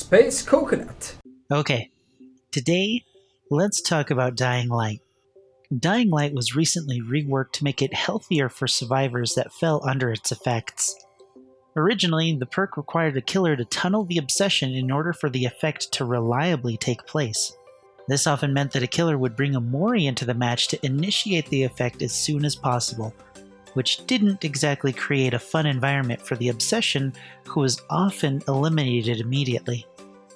Space Coconut. Okay, today let's talk about Dying Light. Dying Light was recently reworked to make it healthier for survivors that fell under its effects. Originally, the perk required a killer to tunnel the obsession in order for the effect to reliably take place. This often meant that a killer would bring a Mori into the match to initiate the effect as soon as possible, which didn't exactly create a fun environment for the obsession, who was often eliminated immediately.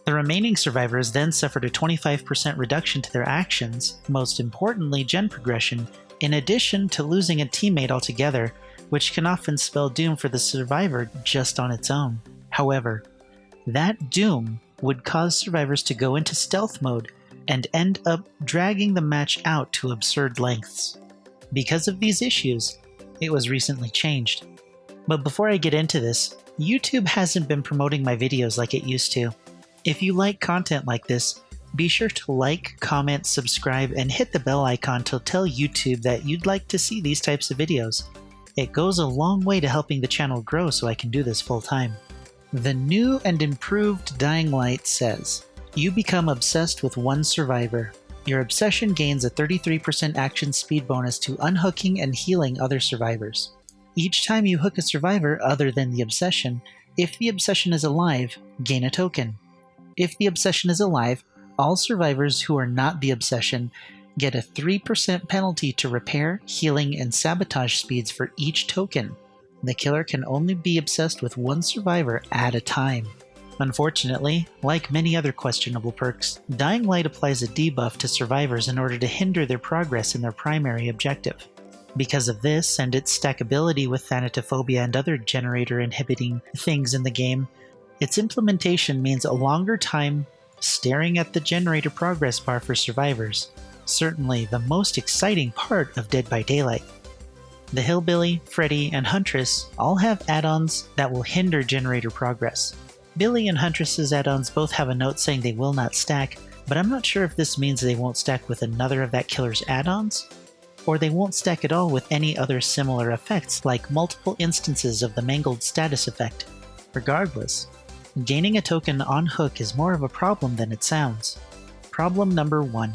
The remaining survivors then suffered a 25% reduction to their actions, most importantly gen progression, in addition to losing a teammate altogether, which can often spell doom for the survivor just on its own. However, that doom would cause survivors to go into stealth mode and end up dragging the match out to absurd lengths. Because of these issues, it was recently changed. But before I get into this, YouTube hasn't been promoting my videos like it used to. If you like content like this, be sure to like, comment, subscribe, and hit the bell icon to tell YouTube that you'd like to see these types of videos. It goes a long way to helping the channel grow so I can do this full time. The new and improved Dying Light says, you become obsessed with one survivor. Your obsession gains a 33% action speed bonus to unhooking and healing other survivors. Each time you hook a survivor other than the obsession, if the obsession is alive, gain a token. If the obsession is alive, all survivors who are not the obsession get a 3% penalty to repair, healing, and sabotage speeds for each token. The killer can only be obsessed with one survivor at a time. Unfortunately, like many other questionable perks, Dying Light applies a debuff to survivors in order to hinder their progress in their primary objective. Because of this and its stackability with Thanatophobia and other generator-inhibiting things in the game, its implementation means a longer time staring at the generator progress bar for survivors, certainly the most exciting part of Dead by Daylight. The Hillbilly, Freddy, and Huntress all have add-ons that will hinder generator progress. Billy and Huntress's add-ons both have a note saying they will not stack, but I'm not sure if this means they won't stack with another of that killer's add-ons, or they won't stack at all with any other similar effects like multiple instances of the Mangled status effect. Regardless, gaining a token on hook is more of a problem than it sounds. Problem number 1.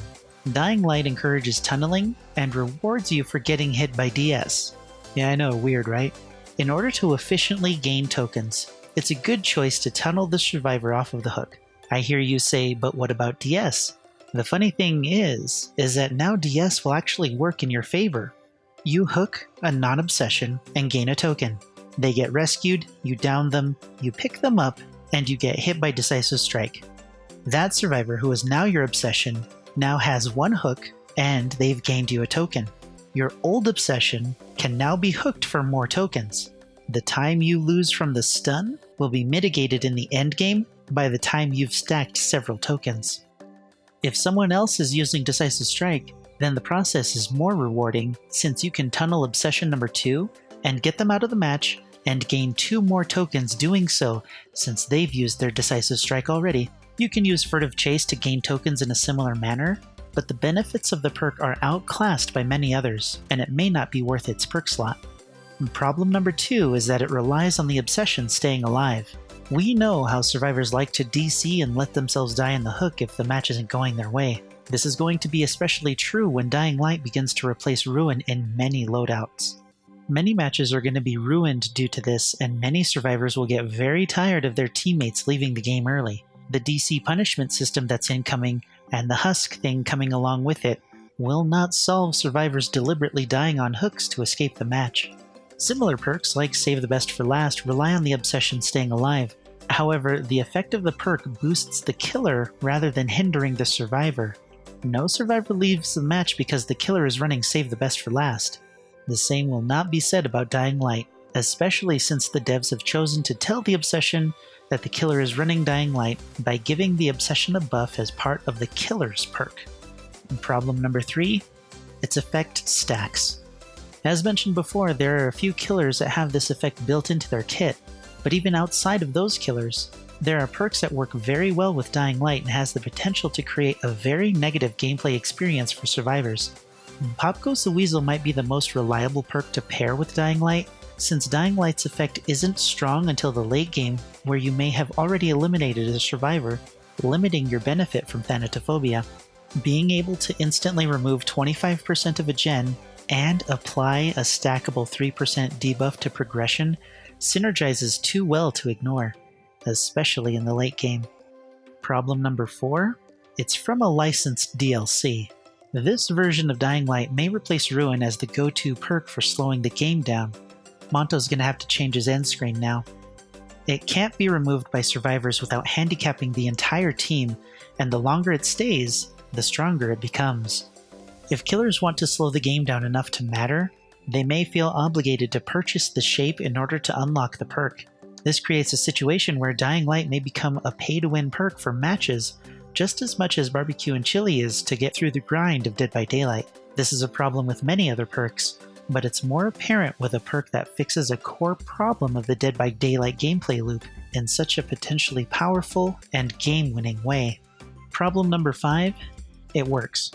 Dying Light encourages tunneling and rewards you for getting hit by DS. Yeah, I know, weird, right? In order to efficiently gain tokens, it's a good choice to tunnel the survivor off of the hook. I hear you say, but what about DS? The funny thing is that now DS will actually work in your favor. You hook a non-obsession and gain a token. They get rescued, you down them, you pick them up, and you get hit by Decisive Strike. That survivor who is now your obsession now has one hook, and they've gained you a token. Your old obsession can now be hooked for more tokens. The time you lose from the stun will be mitigated in the endgame by the time you've stacked several tokens. If someone else is using Decisive Strike, then the process is more rewarding since you can tunnel obsession number 2 and get them out of the match and gain 2 more tokens doing so since they've used their Decisive Strike already. You can use Furtive Chase to gain tokens in a similar manner, but the benefits of the perk are outclassed by many others, and it may not be worth its perk slot. And problem number 2 is that it relies on the obsession staying alive. We know how survivors like to DC and let themselves die in the hook if the match isn't going their way. This is going to be especially true when Dying Light begins to replace Ruin in many loadouts. Many matches are going to be ruined due to this, and many survivors will get very tired of their teammates leaving the game early. The DC punishment system that's incoming, and the Husk thing coming along with it, will not solve survivors deliberately dying on hooks to escape the match. Similar perks, like Save the Best for Last, rely on the obsession staying alive. However, the effect of the perk boosts the killer rather than hindering the survivor. No survivor leaves the match because the killer is running Save the Best for Last. The same will not be said about Dying Light, especially since the devs have chosen to tell the obsession that the killer is running Dying Light by giving the obsession a buff as part of the killer's perk. And problem number 3, its effect stacks. As mentioned before, there are a few killers that have this effect built into their kit, but even outside of those killers, there are perks that work very well with Dying Light and has the potential to create a very negative gameplay experience for survivors. Pop Goes the Weasel might be the most reliable perk to pair with Dying Light, Since Dying Light's effect isn't strong until the late game, where you may have already eliminated a survivor, limiting your benefit from Thanatophobia, being able to instantly remove 25% of a gen and apply a stackable 3% debuff to progression synergizes too well to ignore, especially in the late game. Problem number 4? It's from a licensed DLC. This version of Dying Light may replace Ruin as the go-to perk for slowing the game down. Monto's gonna have to change his end screen now. It can't be removed by survivors without handicapping the entire team, and the longer it stays, the stronger it becomes. If killers want to slow the game down enough to matter, they may feel obligated to purchase the shape in order to unlock the perk. This creates a situation where Dying Light may become a pay-to-win perk for matches, just as much as Barbecue and Chili is to get through the grind of Dead by Daylight. This is a problem with many other perks, but it's more apparent with a perk that fixes a core problem of the Dead by Daylight gameplay loop in such a potentially powerful and game-winning way. Problem number 5, it works.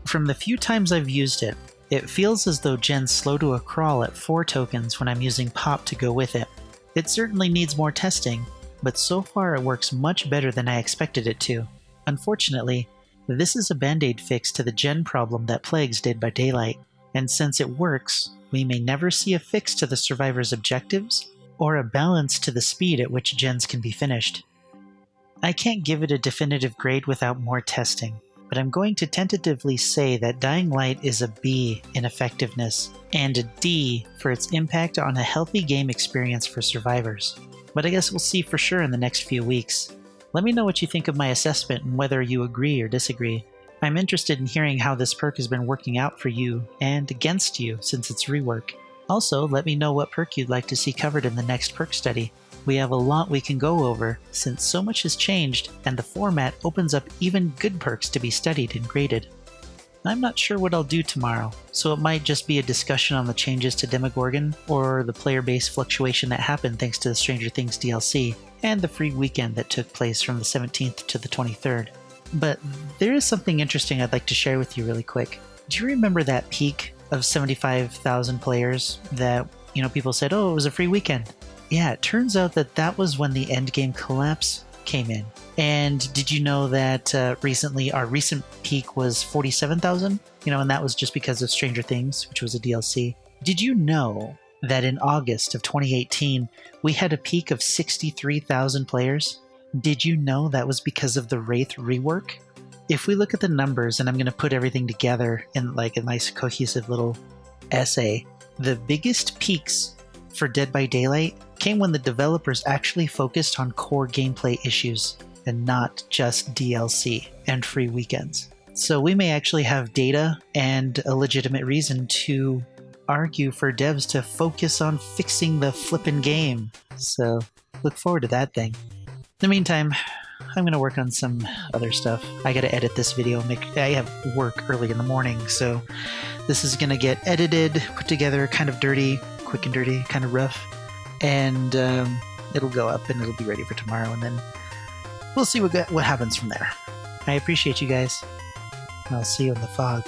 From the few times I've used it, it feels as though gens slow to a crawl at 4 tokens when I'm using Pop to go with it. It certainly needs more testing, but so far it works much better than I expected it to. Unfortunately, this is a band-aid fix to the gen problem that plagues Dead by Daylight, and since it works, we may never see a fix to the survivor's objectives or a balance to the speed at which gens can be finished. I can't give it a definitive grade without more testing, but I'm going to tentatively say that Dying Light is a B in effectiveness and a D for its impact on a healthy game experience for survivors. But I guess we'll see for sure in the next few weeks. Let me know what you think of my assessment and whether you agree or disagree. I'm interested in hearing how this perk has been working out for you and against you since its rework. Also, let me know what perk you'd like to see covered in the next perk study. We have a lot we can go over since so much has changed and the format opens up even good perks to be studied and graded. I'm not sure what I'll do tomorrow, so it might just be a discussion on the changes to Demogorgon or the player base fluctuation that happened thanks to the Stranger Things DLC and the free weekend that took place from the 17th to the 23rd. But there is something interesting I'd like to share with you really quick. Do you remember that peak of 75,000 players that, people said, oh, it was a free weekend? Yeah, it turns out that that was when the endgame collapse came in. And did you know that recently our recent peak was 47,000? And that was just because of Stranger Things, which was a DLC. Did you know that in August of 2018, we had a peak of 63,000 players? Did you know that was because of the Wraith rework? If we look at the numbers, and I'm going to put everything together in like a nice cohesive little essay, the biggest peaks for Dead by Daylight came when the developers actually focused on core gameplay issues and not just DLC and free weekends. So we may actually have data and a legitimate reason to argue for devs to focus on fixing the flippin' game. So look forward to that thing. In the meantime, I'm going to work on some other stuff. I got to edit this video. I have work early in the morning, so this is going to get edited, put together, kind of dirty, quick and dirty, kind of rough, and it'll go up and it'll be ready for tomorrow, and then we'll see what happens from there. I appreciate you guys. I'll see you in the fog.